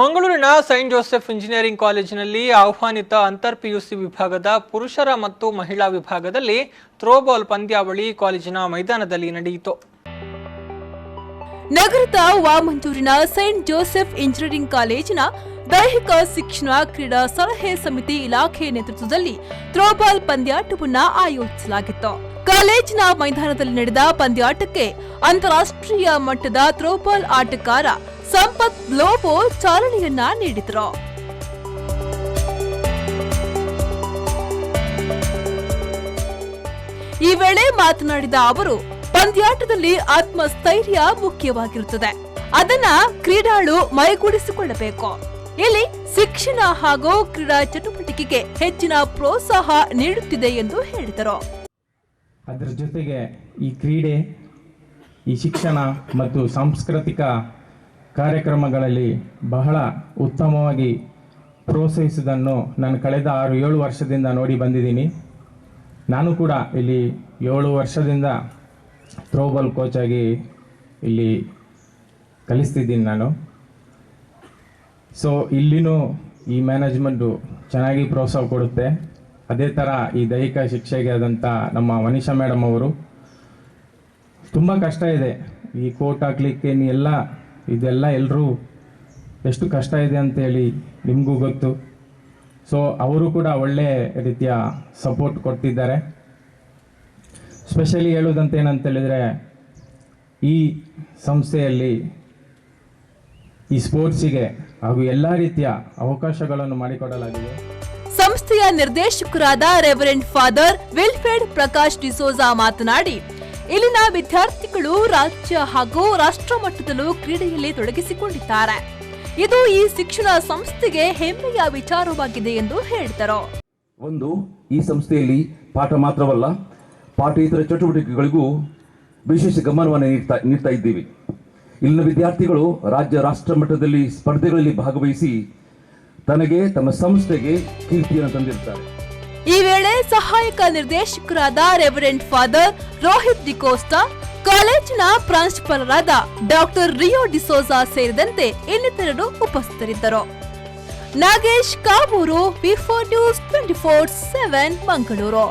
ಮಂಗಳೂರಿನ Saint Joseph engineering ಕಾಲೇಜಿನಲ್ಲಿ ಆಹ್ವಾನಿತ ಅಂತರ್ ಪಿಯುಸಿ ವಿಭಾಗದ ಪುರುಷರ ಮತ್ತು ಮಹಿಳಾ ವಿಭಾಗದಲ್ಲಿ ಥ್ರೋಬಾಲ್ ಪಂದ್ಯಾವಳಿ ಕಾಲೇಜಿನ ಮೈದಾನದಲ್ಲಿ ನಡೆಯಿತು. ನಗರದ ವಾಮಂಜೂರಿನ ಸೈಂಟ್ ಜೋಸೆಫ್ ಇಂಜಿನಿಯರಿಂಗ್ ಕಾಲೇಜಿನ ದೈಹಿಕ ಶಿಕ್ಷಣ ಕ್ರೀಡಾ ಸಲಹೆ ಸಮಿತಿ ಇಲಾಖೆ ನೇತೃತ್ವದಲ್ಲಿ ಥ್ರೋಬಾಲ್ ಪಂದ್ಯಾಟವನ್ನು ಆಯೋಜಿಸಲಾಗಿತ್ತು. ಕಾಲೇಜಿನ ಮೈದಾನದಲ್ಲಿ ನಡೆದ ಪಂದ್ಯಾಟಕ್ಕೆ ಅಂತಾರಾಷ್ಟ್ರೀಯ ಮಟ್ಟದ ಥ್ರೋಬಾಲ್ ಆಟಗಾರ ಸಂಪತ್ ಲೋಬೋ ಚಾಲನೆಯನ್ನ ನೀಡಿದರು. ಈ ವೇಳೆ ಮಾತನಾಡಿದ ಅವರು, ಪಂದ್ಯಾಟದಲ್ಲಿ ಆತ್ಮಸ್ಥೈರ್ಯ ಮುಖ್ಯವಾಗಿರುತ್ತದೆ. ಅದನ್ನ ಕ್ರೀಡಾಳು ಮೈಗೂಡಿಸಿಕೊಳ್ಳಬೇಕು. ಇಲ್ಲಿ ಶಿಕ್ಷಣ ಹಾಗೂ ಕ್ರೀಡಾ ಚಟುವಟಿಕೆಗೆ ಹೆಚ್ಚಿನ ಪ್ರೋತ್ಸಾಹ ನೀಡುತ್ತಿದೆ ಎಂದು ಹೇಳಿದರು. ಅದರ ಜೊತೆಗೆ ಈ ಕ್ರೀಡೆ, ಈ ಶಿಕ್ಷಣ ಮತ್ತು ಸಾಂಸ್ಕೃತಿಕ ಕಾರ್ಯಕ್ರಮಗಳಲ್ಲಿ ಬಹಳ ಉತ್ತಮವಾಗಿ ಪ್ರೋತ್ಸಾಹಿಸುವುದನ್ನು ನಾನು ಕಳೆದ 6-7 ವರ್ಷದಿಂದ ನೋಡಿ ಬಂದಿದ್ದೀನಿ. ನಾನು ಕೂಡ ಇಲ್ಲಿ 7 ವರ್ಷದಿಂದ ಥ್ರೋಬಾಲ್ ಕೋಚ್ ಆಗಿ ಇಲ್ಲಿ ಕಲಿಸ್ತಿದ್ದೀನಿ ನಾನು. ಸೊ ಇಲ್ಲಿನೂ ಈ ಮ್ಯಾನೇಜ್ಮೆಂಟು ಚೆನ್ನಾಗಿ ಪ್ರೋತ್ಸಾಹ ಕೊಡುತ್ತೆ. ಅದೇ ಥರ ಈ ದೈಹಿಕ ಶಿಕ್ಷೆಗೆ ಆದಂಥ ನಮ್ಮ ಮನೀಷಾ ಮೇಡಮ್ ಅವರು ತುಂಬ ಕಷ್ಟ ಇದೆ ಈ ಕೋಟ್ ಹಾಕ್ಲಿಕ್ಕೆ, ಇದೆಲ್ಲ ಎಲ್ಲರೂ ಎಷ್ಟು ಕಷ್ಟ ಇದೆ ಅಂತೇಳಿ ನಿಮಗೂ ಗೊತ್ತು. ಸೊ ಅವರು ಕೂಡ ಒಳ್ಳೆ ರೀತಿಯ ಸಪೋರ್ಟ್ ಕೊಡ್ತಿದ್ದಾರೆ. ಸ್ಪೆಷಲಿ ಹೇಳೋದಂತ ಏನಂತೇಳಿದರೆ, ಈ ಸಂಸ್ಥೆಯಲ್ಲಿ ಈ ಸ್ಪೋರ್ಟ್ಸಿಗೆ ಹಾಗೂ ಎಲ್ಲ ರೀತಿಯ ಅವಕಾಶಗಳನ್ನು ಮಾಡಿಕೊಡಲಾಗಿದೆ. ಸಂಸ್ಥೆಯ ನಿರ್ದೇಶಕರಾದ reverend father Wilfred Prakash D'Souza ಮಾತನಾಡಿ, ಇಲ್ಲಿನ ವಿದ್ಯಾರ್ಥಿಗಳು ರಾಜ್ಯ ಹಾಗೂ ರಾಷ್ಟ್ರ ಮಟ್ಟದಲ್ಲೂ ಕ್ರೀಡೆಯಲ್ಲಿ ತೊಡಗಿಸಿಕೊಂಡಿದ್ದಾರೆ. ಇದು ಈ ಶಿಕ್ಷಣ ಸಂಸ್ಥೆಗೆ ಹೆಮ್ಮೆಯ ವಿಚಾರವಾಗಿದೆ ಎಂದು ಹೇಳಿದರು. ಈ ಸಂಸ್ಥೆಯಲ್ಲಿ ಪಾಠ ಮಾತ್ರವಲ್ಲ, ಪಾಠೇತರ ಚಟುವಟಿಕೆಗಳಿಗೂ ವಿಶೇಷ ಗಮನವನ್ನು ನೀಡ್ತಾ ಇದ್ದೀವಿ. ಇಲ್ಲಿನ ವಿದ್ಯಾರ್ಥಿಗಳು ರಾಜ್ಯ ರಾಷ್ಟ್ರ ಮಟ್ಟದಲ್ಲಿ ಸ್ಪರ್ಧೆಗಳಲ್ಲಿ ಭಾಗವಹಿಸಿ ತಮ್ಮ ಸಂಸ್ಥೆಗೆ ಕೀರ್ತಿಯನ್ನು ತಂದಿರುತ್ತಾರೆ. ಈ ವೇಳೆ ಸಹಾಯಕ ನಿರ್ದೇಶಕರಾದ ರೆವರೆಂಡ್ ಫಾದರ್ ರೋಹಿತ್ ಡಿಕೋಸ್ಟಾ, ಕಾಲೇಜಿನ ಪ್ರಾಂಶುಪಾಲರಾದ ಡಾಕ್ಟರ್ ರಿಯೋ ಡಿಸೋಜಾ ಸೇರಿದಂತೆ ಇನ್ನಿತರರು ಉಪಸ್ಥಿತರಿದ್ದರು. ನಾಗೇಶ್ ಕಾವೂರು, ವಿ4 ನ್ಯೂಸ್ 24/7 ಮಂಗಳೂರು.